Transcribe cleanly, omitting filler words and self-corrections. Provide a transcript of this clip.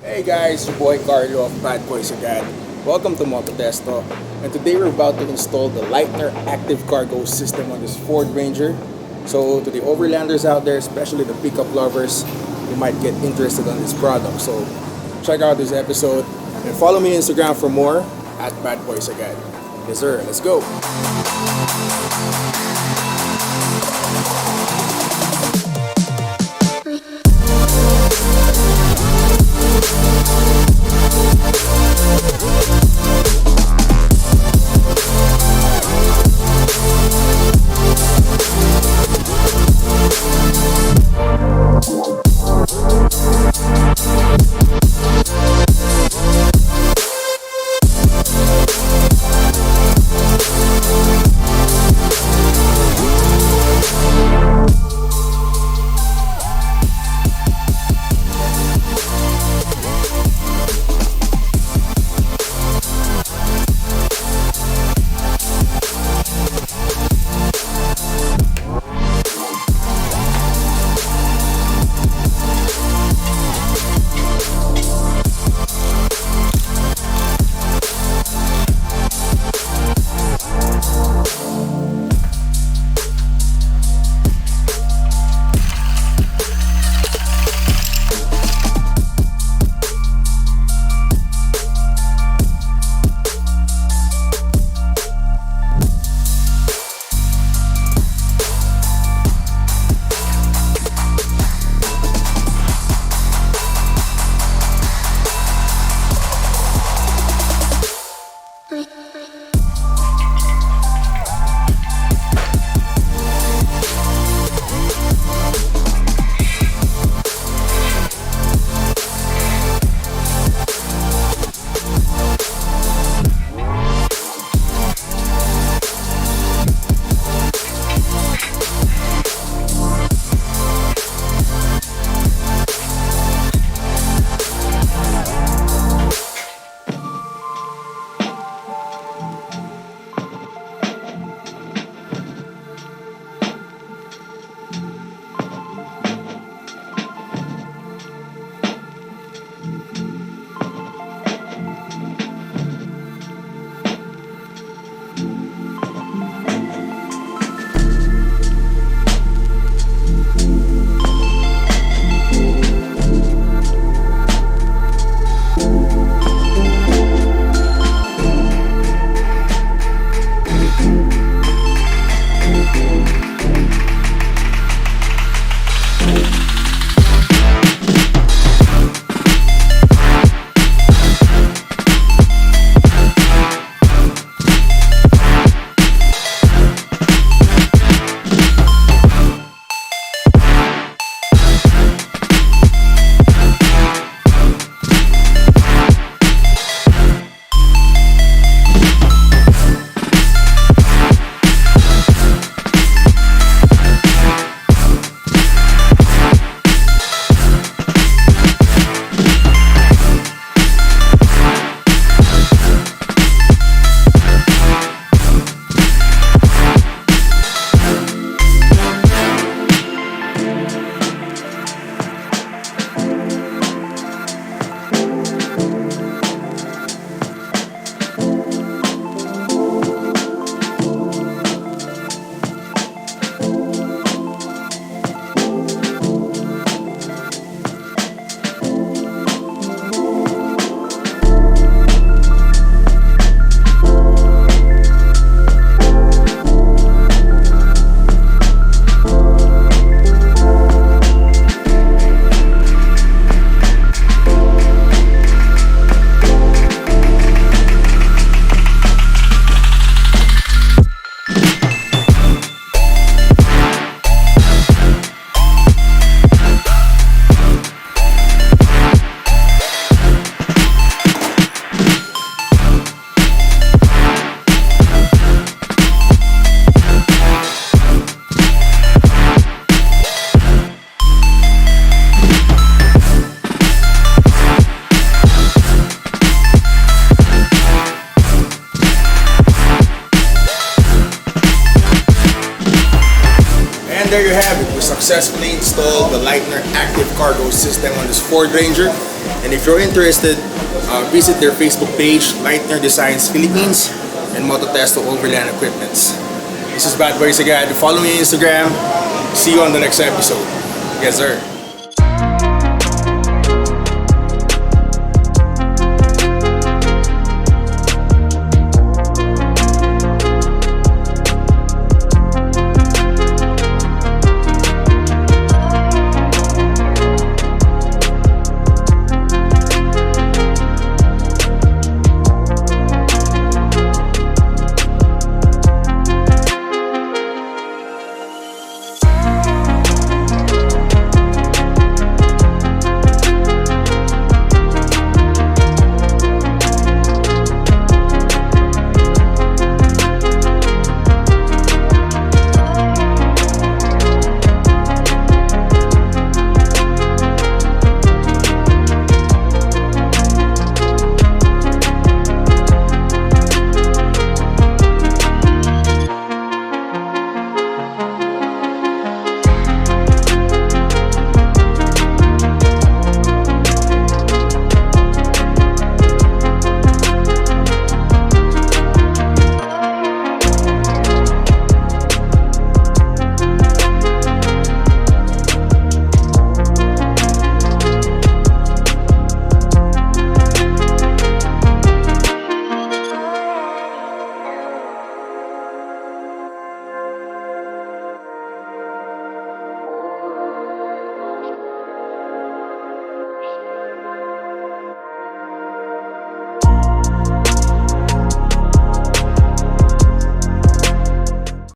Hey guys, your boy Carlo of Bad Boys Agad. Welcome to Mototesto. And today we're about to install the Leitner active cargo system on this Ford Ranger. So to the overlanders out there, especially the pickup lovers, you might get interested on this product. So check out this episode and follow me on Instagram for more at Bad Boys Agad. Yes sir, let's go. successfully installed the Leitner active cargo system on this Ford Ranger. And if you're interested, visit their Facebook page, Leitner Designs Philippines and Mototesto Overland Equipments. This is Bad Boys again. Follow me on Instagram. See you on the next episode. Yes, sir.